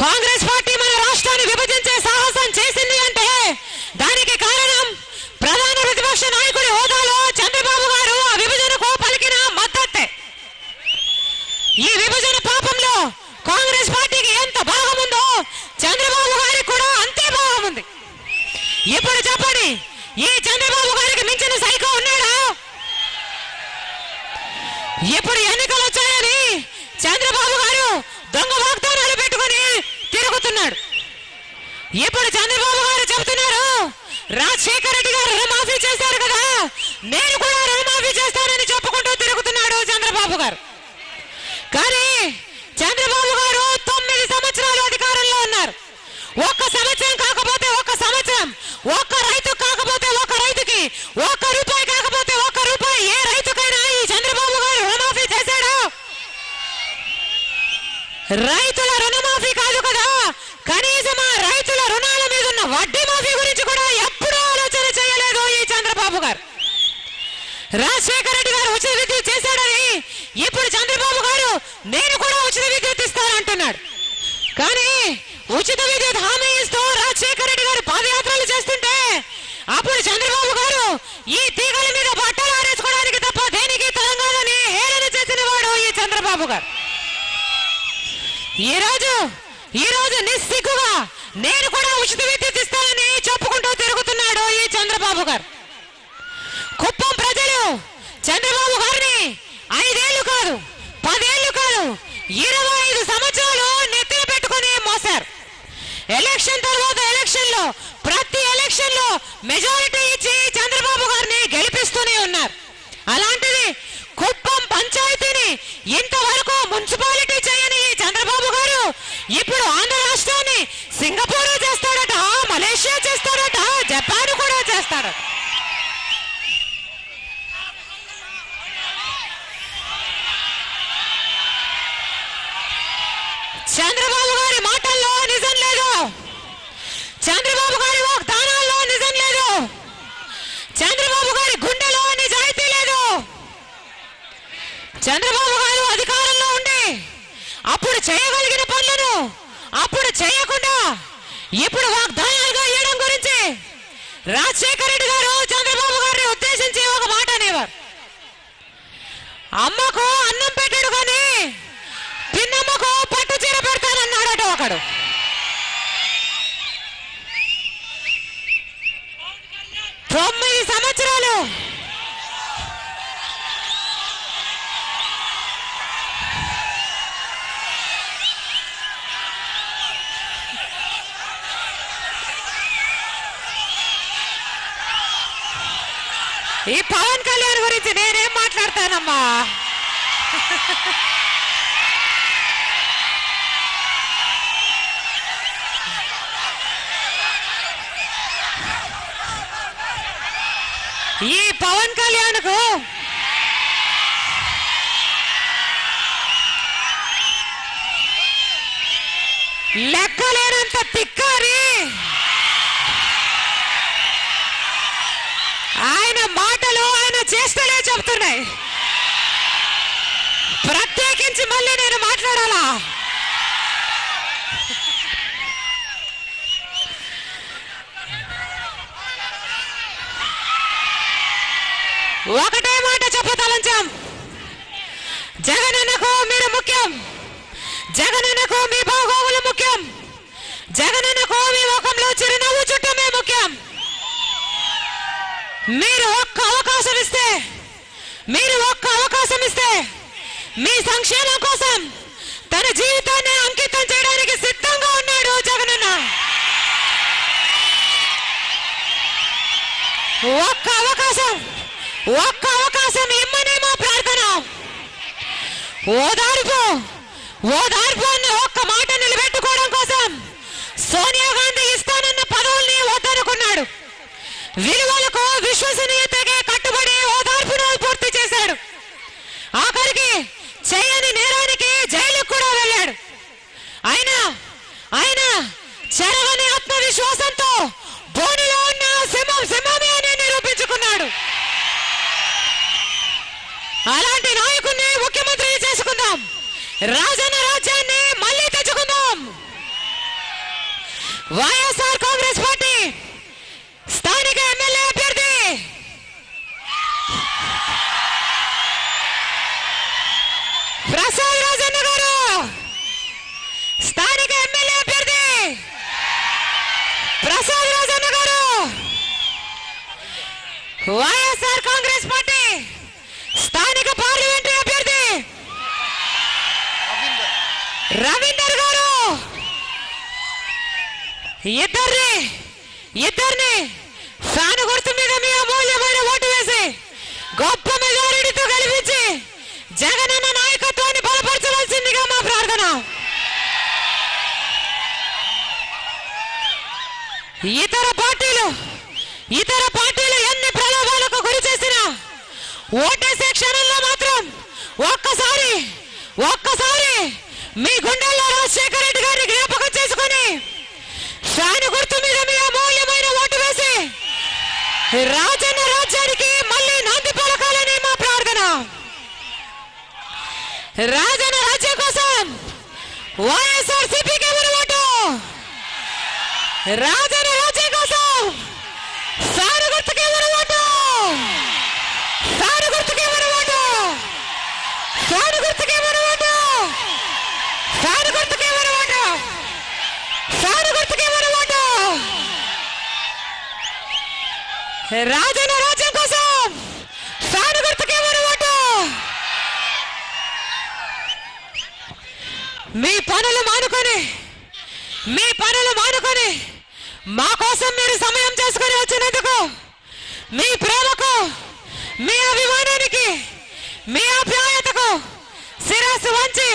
Congress party మన రాష్ట్రాన్ని విభజించే సాహసం చేసింది అంటే దానికి కారణం ప్రధాన ప్రతిపక్ష నాయకుడి హోదాలో చంద్రబాబు గారు ఆ విభజనకు పలికిన మద్దతే. ఈ విభజన పాపంలో కాంగ్రెస్ పార్టీకి ఎంత భాగం ఉందో చంద్రబాబు గారికి కూడా అంతే భాగం ఉంది. ఇప్పుడు చెప్పండి, ఈ చంద్రబాబు గారికి మించిన సైకో ఉన్నాడా? ఇప్పుడు ఎన్నికలు వచ్చాయని చంద్రబాబు గారు దొంగ వాగ్దానాలు పెట్టుకుని తిరుగుతున్నాడు. ఇప్పుడు చంద్రబాబు గారు చెబుతున్నారు, రాజశేఖర రెడ్డి గారు రుణమాఫీ చేశారు కదా, నేను కూడా రుణమాఫీ చేస్తానని చెప్పుకుంటూ తిరుగుతున్నాడు చంద్రబాబు గారు. కానీ చంద్రబాబు గారు 9 సంవత్సరాలు అధికారంలో ఉన్నారు. ఒక్క సంవత్సరం కాకపోతే ఒక్క సంవత్సరం, ఒక్క రైతు కాకపోతే ఒక్క రైతుకి, ఒక్క రూపాయి కాకపోతే ఒక్క రూపాయి ఏ రైతుకైనా ఈ చంద్రబాబు గారు రుణమాఫీ చేశాడా? రైతుల రుణమాఫీ కాదు కదా, కనీసం ఆ రైతుల రుణాల మీద ఉన్న వడ్డీ మాఫీ గురించి కూడా ఎప్పుడూ ఆలోచన చేయలేదు ఈ చంద్రబాబు గారు. రాజశేఖర రెడ్డి గారు ఉచిత విద్యుత్ చేశాడని ఇప్పుడు చంద్రబాబు గారు నేను కూడా ఉచిత విద్యుత్ ఇస్తానంటున్నాడు. కానీ ఉచిత విద్యుత్ హామీ ఇస్తూ రాజశేఖర రెడ్డి గారు పాదయాత్రలు చేస్తుంటే అప్పుడు చంద్రబాబు గారు ఈ తీగల మీద బట్టలు ఆరేసుకోవడానికి తప్ప దేనికి తెలంగాణని హేళన చేసిన వాడు ఈ చంద్రబాబు గారు. ఈ రోజు నిస్సిగ్గుగా నేను కూడా ఉచిత విద్యుత్ ఇస్తానని చెప్పుకుంటూ తిరుగుతున్నాడు ఈ చంద్రబాబు గారు. కుప్పం ప్రజలు చంద్రబాబు గారిని 5 ఏళ్లు కాదు, 10 ఏళ్లు కాదు, 25 సంవత్సరాలు నెత్తిన పెట్టుకుని మోసారు. ఎలక్షన్ తర్వాత ఎలక్షన్ లో ప్రతి ఎలక్షన్ లో మెజారిటీ ఇచ్చి చంద్రబాబు గారిని గెలిపిస్తూనే ఉన్నారు. అలాంటిది కుప్పం పంచాయతీని ఇంతవరకు మున్సిపాలిటీ చేయని ఈ చంద్రబాబు గారు ఇప్పుడు ఆంధ్ర రాష్ట్రాన్ని సింగపూర్ చేస్తాడట, మలేషియా చేస్తాడట, జపాన్ కూడా చేస్తాడట. చంద్రబాబు గారి మాటల్లో నిజం లేదు, చంద్రబాబు గారి వాగ్దానాల్లో నిజం లేదు, చంద్రబాబు గారి గుండెలో నిజాయితీ లేదు. చంద్రబాబు గారు అధికారంలో ఉండి అప్పుడు చేయగలిగిన పనులను అప్పుడు చేయకుండా ఇప్పుడు వాగ్దానాలుగా ఇవ్వడం గురించి రాజశేఖర రెడ్డి గారు చంద్రబాబు గారిని ఉద్దేశించి ఒక మాట అనేవారు, అమ్మకు అన్నం పెట్టాడు కానీ పిన్నమ్మకు పట్టు చీర పెడతానన్నాడట ఒకడు. తొమ్మిది సంవత్సరాలు ఈ పవన్ కళ్యాణ్ గురించి నేనేం మాట్లాడతానమ్మా. ఈ పవన్ కళ్యాణ్కు లెక్కలేనంత తిక్కారి ఆయన మాటలు ఆయన చేష్టలే చెప్తున్నాయి. ప్రత్యేకించి మళ్ళీ నేను మాట్లాడాలా? ఒకటే మాట చెప్పదలంచాం, జగనన్నకు మీరు ముఖ్యం, జగనన్నకు మీ బాగోగులు ముఖ్యం, జగనన్నకు మీ ముఖంలో చిరునవ్వు చుట్టమే ముఖ్యం. మీరు ఒక్క అవకాశం ఇస్తే మీ సంక్షేమం కోసం తన జీవితాన్ని అంకితం చేయడానికి సిద్ధంగా ఉన్నాడు జగనన్న. ఒక్క అవకాశం ఇమ్మనే మా ప్రార్థన. ఓదార్పు అన్న ఒక్క మాట నిలబెట్టుకోవడం కోసం సోనియా గాంధీ ఇస్తానన్న పదవుల్ని వద్దనుకున్నాడు. విలువలకు విశ్వసనీయతగా కట్టుబడి ఓదార్పును పూర్తి చేశాడు. ఆఖరికి చేయని నేరానికి జైలుకు కూడా వెళ్ళాడు. ఆయన చెరగని ఆత్మవిశ్వాసంతో బోనిలో ఉన్న సింహమే అని నిరూపించుకున్నాడు. అలాంటి నాయకుడిని ముఖ్యమంత్రి చేసుకుందాం, రాజన్న రాజ్యాన్ని మళ్ళీ తెచ్చుకుందాం. వైఎస్ఆర్ కాంగ్రెస్ పార్టీ స్థానిక ఎమ్మెల్యే అభ్యర్థి ప్రసాద్ రాజన్న గారు, స్థానిక ఎమ్మెల్యే అభ్యర్థి ప్రసాద్ రాజన్న గారు, వైఎస్ఆర్ కాంగ్రెస్ పార్టీ స్థానిక పార్లమెంటరీ అభ్యర్థి రవీందర్ గారు, ఇద్దరిని ఫ్యాన్ గుర్తు మీద మీ అమూల్యమైన ఓటు వేసి గొప్ప మెజారిటీతో గెలిపించి జగనన్న నాయకత్వాన్ని బలపరచవలసిందిగా మా ప్రార్థన. ఇతర పార్టీలు ఎన్ని ప్రలోభాలకు గురి చేసినా ఓటేసే క్షణంలో మాత్రం ఒక్కసారి మీ గుండెల్లో రాజశేఖర రెడ్డి గారిని జ్ఞాపకం చేసుకుని ఫ్యాన్ గుర్తు మీద మీ అమూల్యమైన ఓటు వేసి రాజన్న రాజ్యానికి మళ్ళీ నాంది పలకాలని మా ప్రార్థన. రాజన్న రాజ్యం కోసం వైఎస్ఆర్సీపీకి ఎవరు ఓటు? రాజన్న రాజ్యం కోసం ఫ్యాన్ గుర్తుకి ఎవరు ఓటు? ఫ్యాన్ గుర్తుకి ఎవరు ఓటు? ఫ్యాన్ గుర్తుకి ఎవరు ఓటు? ఫ్యాన్ గుర్తుకి ఎవరు ఓటు? ఫ్యాన్ గుర్తుకి ఎవరు ఓటు? రాజన్న రాజ్యం కోసం ఫ్యాన్ గుర్తుకి ఎవరు ఓటు? మీ పనులు మానుకొని మా కోసం మీరు సమయం చేసుకొని వచ్చినందుకు మీ ప్రేమకు, మీ అభిమానానికి, మీ ఆప్యాయతకు శిరస్సు వంచి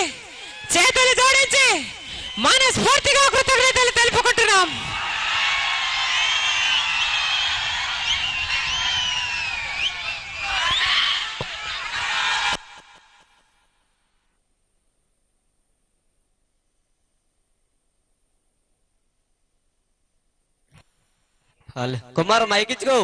చేతులు జోడించి మనస్ఫూర్తిగా కృతజ్ఞతలు తెలుపుకుంటున్నాం. కుమార్ మైకిచ్చుకో.